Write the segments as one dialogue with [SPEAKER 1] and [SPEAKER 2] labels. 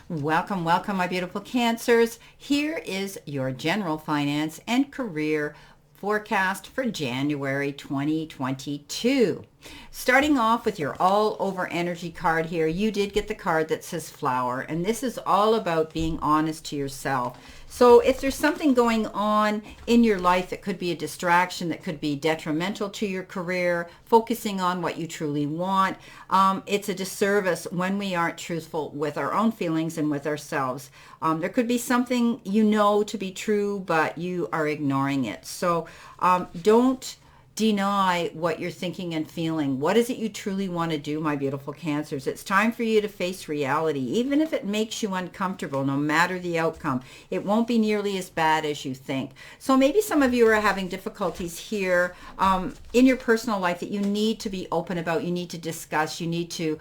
[SPEAKER 1] Welcome, welcome, my beautiful Cancers. Here is your general finance and career forecast for January 2022. Starting off with your all over energy card here, you did get the card that says flower, and this is all about being honest to yourself. So if there's something going on in your life that could be a distraction, that could be detrimental to your career, focusing on what you truly want, it's a disservice when we aren't truthful with our own feelings and with ourselves. There could be something you know to be true, but you are ignoring it. So don't deny what you're thinking and feeling. What is it you truly want to do, my beautiful Cancers? It's time for you to face reality, even if it makes you uncomfortable, no matter the outcome. It won't be nearly as bad as you think. So maybe some of you are having difficulties here in your personal life that you need to be open about, you need to discuss, you need to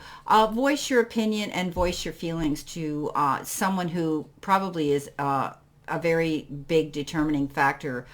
[SPEAKER 1] voice your opinion and voice your feelings to someone who probably is a very big determining factor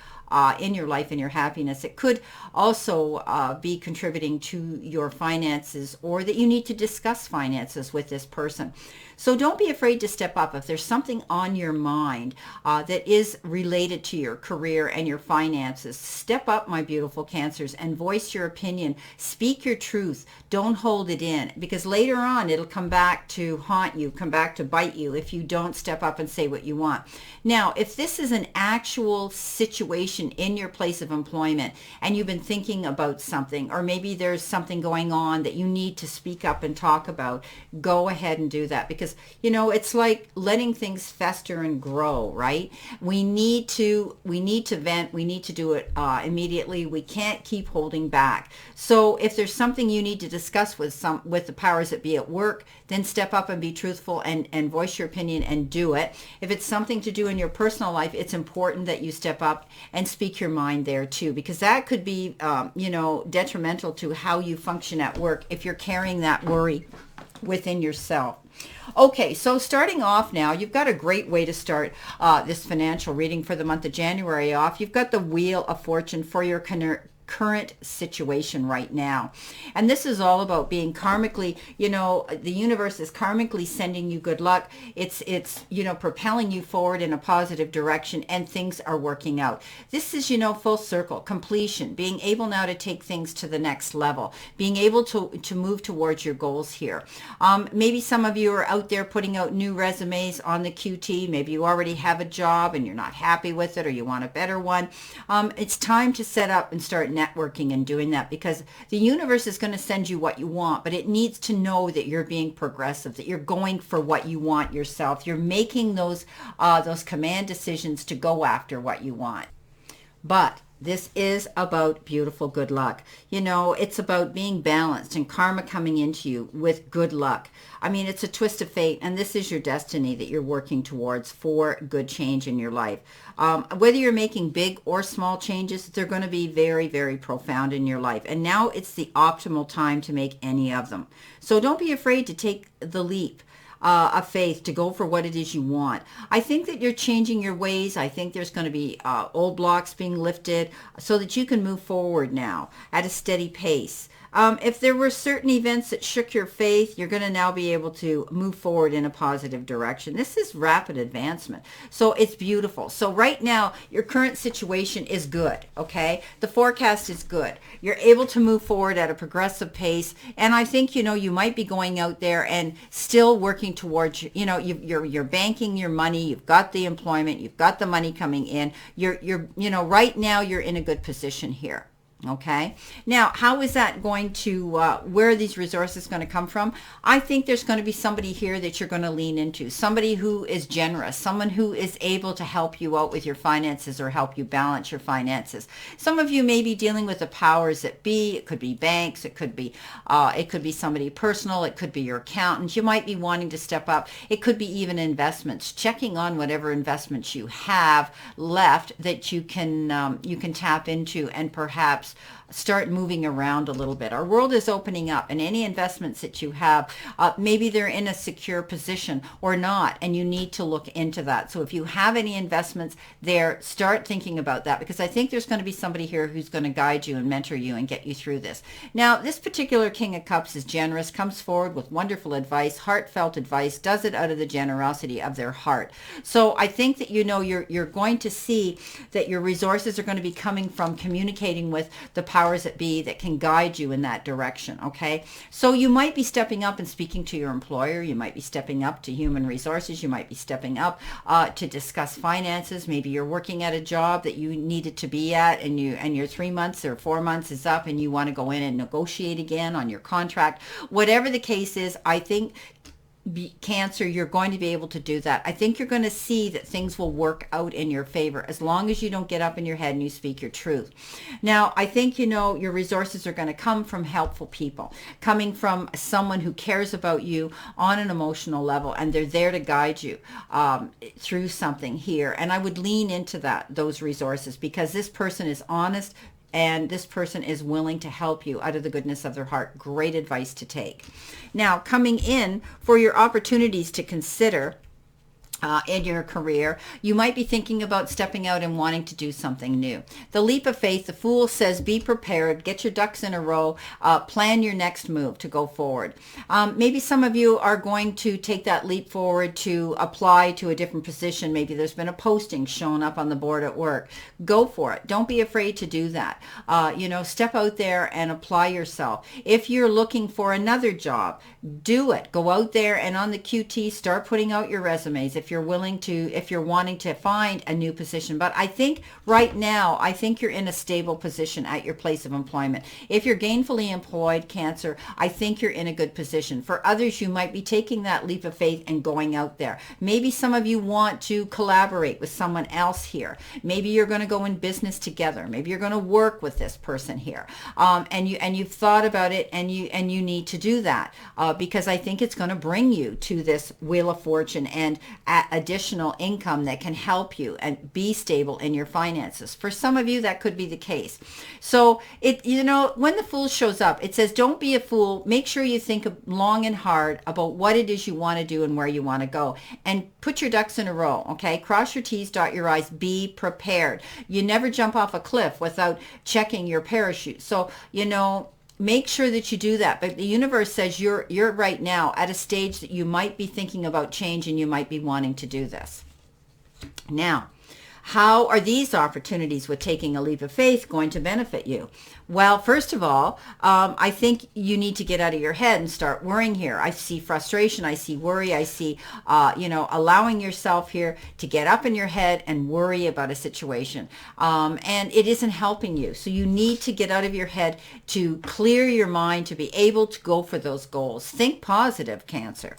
[SPEAKER 1] in your life and your happiness. It could also be contributing to your finances, or that you need to discuss finances with this person. So don't be afraid to step up. If there's something on your mind that is related to your career and your finances, step up, my beautiful Cancers, and voice your opinion. Speak your truth. Don't hold it in, because later on it'll come back to haunt you, come back to bite you if you don't step up and say what you want. Now, if this is an actual situation in your place of employment and you've been thinking about something, or maybe there's something going on that you need to speak up and talk about, go ahead and do that, because it's like letting things fester and grow, right? We need to vent. We need to do it immediately. We can't keep holding back. So if there's something you need to discuss with the powers that be at work, then step up and be truthful and voice your opinion and do it. If it's something to do in your personal life, it's important that you step up and speak your mind there too, because that could be detrimental to how you function at work if you're carrying that worry within yourself. Okay, so starting off now, you've got a great way to start this financial reading for the month of January off. You've got the Wheel of Fortune for your current situation right now. And this is all about being karmically, the universe is karmically sending you good luck. It's propelling you forward in a positive direction, and things are working out. This is, full circle, completion, being able now to take things to the next level, being able to move towards your goals here. Maybe some of you are out there putting out new resumes on the QT. Maybe you already have a job and you're not happy with it, or you want a better one. It's time to set up and start networking and doing that, because the universe is going to send you what you want, but it needs to know that you're being progressive, that you're going for what you want yourself. You're making those command decisions to go after what you want. But this is about beautiful good luck. It's about being balanced and karma coming into you with good luck. I mean, it's a twist of fate, and this is your destiny that you're working towards for good change in your life. Whether you're making big or small changes, they're going to be very, very profound in your life. And now it's the optimal time to make any of them. So don't be afraid to take the leap of faith, to go for what it is you want. I think that you're changing your ways. I think there's going to be old blocks being lifted so that you can move forward now at a steady pace. If there were certain events that shook your faith, you're going to now be able to move forward in a positive direction. This is rapid advancement. So it's beautiful. So right now, your current situation is good, okay? The forecast is good. You're able to move forward at a progressive pace. And I think, you might be going out there and still working towards, you're banking your money. You've got the employment. You've got the money coming in. Right now you're in a good position here. Okay. Now, how is that going to, where are these resources going to come from? I think there's going to be somebody here that you're going to lean into, somebody who is generous, someone who is able to help you out with your finances or help you balance your finances. Some of you may be dealing with the powers that be. It could be banks. It could be somebody personal. It could be your accountant. You might be wanting to step up. It could be even investments, checking on whatever investments you have left that you can tap into and perhaps start moving around a little bit. Our world is opening up, and any investments that you have, maybe they're in a secure position or not, and you need to look into that. So if you have any investments there, start thinking about that, because I think there's going to be somebody here who's going to guide you and mentor you and get you through this. Now, this particular King of Cups is generous, comes forward with wonderful advice, heartfelt advice, does it out of the generosity of their heart. So I think that, you know, you're going to see that your resources are going to be coming from communicating with the powers that be that can guide you in that direction. Okay, so you might be stepping up and speaking to your employer. You might be stepping up to human resources. You might be stepping up to discuss finances. Maybe you're working at a job that you needed to be at, and your 3 months or 4 months is up, and you want to go in and negotiate again on your contract. Whatever the case is, I think Cancer, you're going to be able to do that. I think you're going to see that things will work out in your favor as long as you don't get up in your head and you speak your truth. Now, I think, you know, your resources are going to come from helpful people, coming from someone who cares about you on an emotional level, and they're there to guide you through something here. And I would lean into those resources, because this person is honest, and this person is willing to help you out of the goodness of their heart. Great advice to take. Now, coming in for your opportunities to consider in your career, you might be thinking about stepping out and wanting to do something new. The leap of faith, the Fool says, be prepared, get your ducks in a row, plan your next move to go forward. Maybe some of you are going to take that leap forward to apply to a different position. Maybe there's been a posting shown up on the board at work. Go for it. Don't be afraid to do that. You know, step out there and apply yourself. If you're looking for another job, do it. Go out there and on the QT, start putting out your resumes if you're wanting to find a new position. But I think right now, I think you're in a stable position at your place of employment. If you're gainfully employed, Cancer, I think you're in a good position. For others, you might be taking that leap of faith and going out there. Maybe some of you want to collaborate with someone else here. Maybe you're going to go in business together. Maybe you're going to work with this person here. And you've thought about it, and you need to do that because I think it's going to bring you to this Wheel of Fortune and additional income that can help you and be stable in your finances. For some of you, that could be the case. So you know, when the Fool shows up, it says, don't be a fool. Make sure you think long and hard about what it is you want to do and where you want to go, and put your ducks in a row. Okay, cross your T's, dot your I's, be prepared. You never jump off a cliff without checking your parachute. So, you know, make sure that you do that. But the universe says you're right now at a stage that you might be thinking about change, and you might be wanting to do this. Now, how are these opportunities with taking a leap of faith going to benefit you? Well, first of all, I think you need to get out of your head and start worrying here. I see frustration. I see worry. I see, you know, allowing yourself here to get up in your head and worry about a situation. And it isn't helping you. So you need to get out of your head to clear your mind to be able to go for those goals. Think positive, Cancer.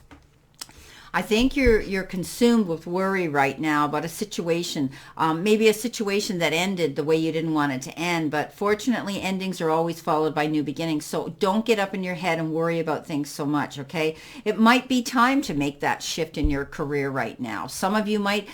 [SPEAKER 1] I think you're consumed with worry right now about a situation, maybe a situation that ended the way you didn't want it to end. But fortunately, endings are always followed by new beginnings. So don't get up in your head and worry about things so much, okay? It might be time to make that shift in your career right now. Some of you might,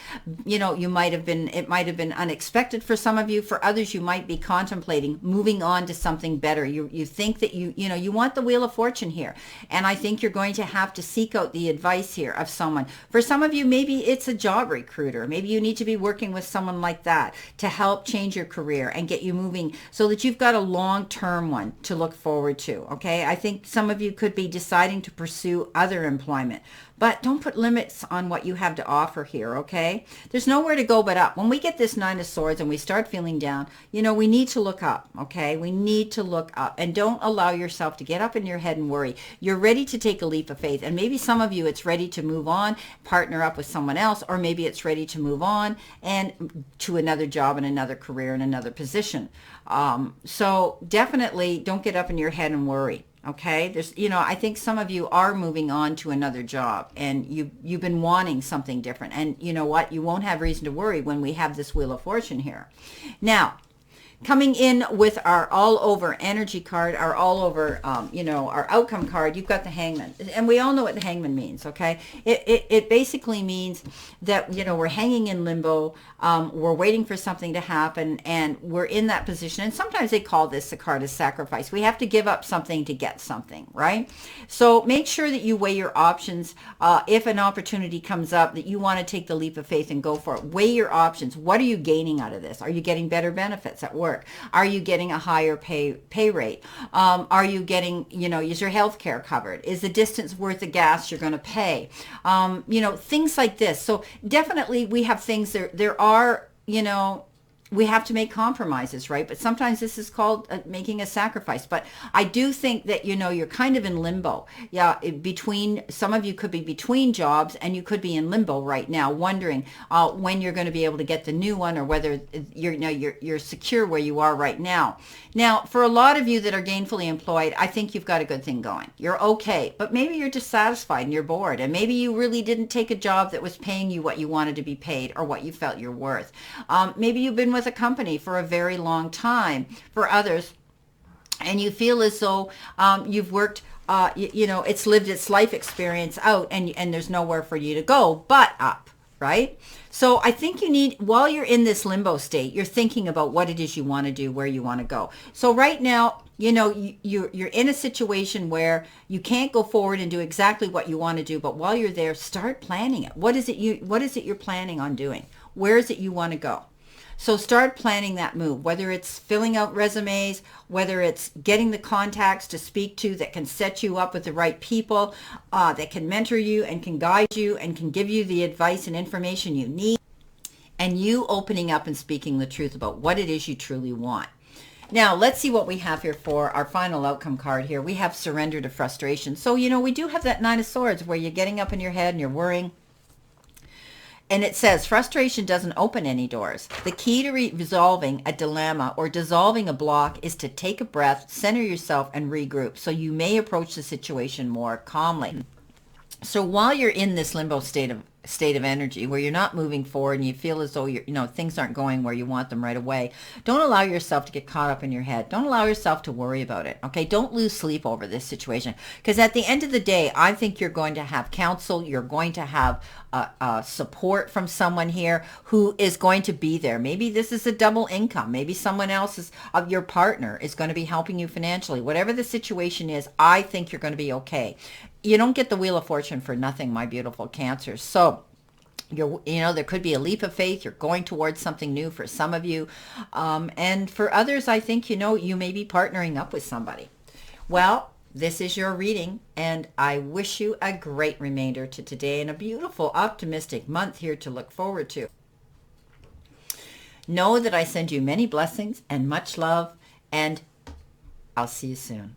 [SPEAKER 1] you know, it might have been unexpected for some of you. For others, you might be contemplating moving on to something better. You think that you know, you want the Wheel of Fortune here. And I think you're going to have to seek out the advice here of someone. For some of you, maybe it's a job recruiter. Maybe you need to be working with someone like that to help change your career and get you moving so that you've got a long-term one to look forward to. Okay, I think some of you could be deciding to pursue other employment. But don't put limits on what you have to offer here, okay? There's nowhere to go but up. When we get this Nine of Swords and we start feeling down, you know, we need to look up, okay? We need to look up, and don't allow yourself to get up in your head and worry. You're ready to take a leap of faith, and maybe some of you, it's ready to move on, partner up with someone else, or maybe it's ready to move on and to another job and another career and another position. So definitely don't get up in your head and worry. Okay, you know, I think some of you are moving on to another job, and you've been wanting something different. And you know what? You won't have reason to worry when we have this Wheel of Fortune here. Now, Coming in with our all over energy card, our all over, our outcome card, you've got the Hangman. And we all know what the Hangman means, okay? It basically means that, we're hanging in limbo. We're waiting for something to happen, and we're in that position. And sometimes they call this the card of sacrifice. We have to give up something to get something, right? So make sure that you weigh your options. If an opportunity comes up that you want to take the leap of faith and go for it, weigh your options. What are you gaining out of this? Are you getting better benefits at work? Are you getting a higher pay rate? Are you getting, is your health care covered? Is the distance worth the gas you're going to pay? Things like this. So definitely we have things there are, we have to make compromises, right? But sometimes this is called making a sacrifice. But I do think that, you're kind of in limbo. Yeah, some of you could be between jobs, and you could be in limbo right now, wondering when you're going to be able to get the new one, or whether you're secure where you are right now. Now, for a lot of you that are gainfully employed, I think you've got a good thing going. You're okay, but maybe you're dissatisfied and you're bored, and maybe you really didn't take a job that was paying you what you wanted to be paid or what you felt you're worth. Maybe you've been with a company for a very long time. For others, and you feel as though you've worked, it's lived its life experience out, and there's nowhere for you to go but up, right? So I think you need, while you're in this limbo state, you're thinking about what it is you want to do, where you want to go. So right now, you're in a situation where you can't go forward and do exactly what you want to do, but while you're there, start planning it. What is it you're planning on doing? Where is it you want to go? So start planning that move, whether it's filling out resumes, whether it's getting the contacts to speak to that can set you up with the right people, that can mentor you and can guide you and can give you the advice and information you need, and you opening up and speaking the truth about what it is you truly want. Now, let's see what we have here for our final outcome card here. We have surrender to frustration. So, we do have that Nine of Swords where you're getting up in your head and you're worrying. And it says, frustration doesn't open any doors. The key to resolving a dilemma or dissolving a block is to take a breath, center yourself, and regroup, so you may approach the situation more calmly. So while you're in this limbo state of energy where you're not moving forward and you feel as though things aren't going where you want them right away, don't allow yourself to get caught up in your head. Don't allow yourself to worry about it. Okay, don't lose sleep over this situation, because at the end of the day, I think you're going to have counsel. You're going to have support from someone here who is going to be there. Maybe this is a double income. Maybe someone else your partner is going to be helping you financially. Whatever the situation is, I think you're going to be okay. You don't get the Wheel of Fortune for nothing, my beautiful Cancers. So there could be a leap of faith. You're going towards something new for some of you. And for others, I think, you may be partnering up with somebody. Well, this is your reading, and I wish you a great remainder to today and a beautiful, optimistic month here to look forward to. Know that I send you many blessings and much love, and I'll see you soon.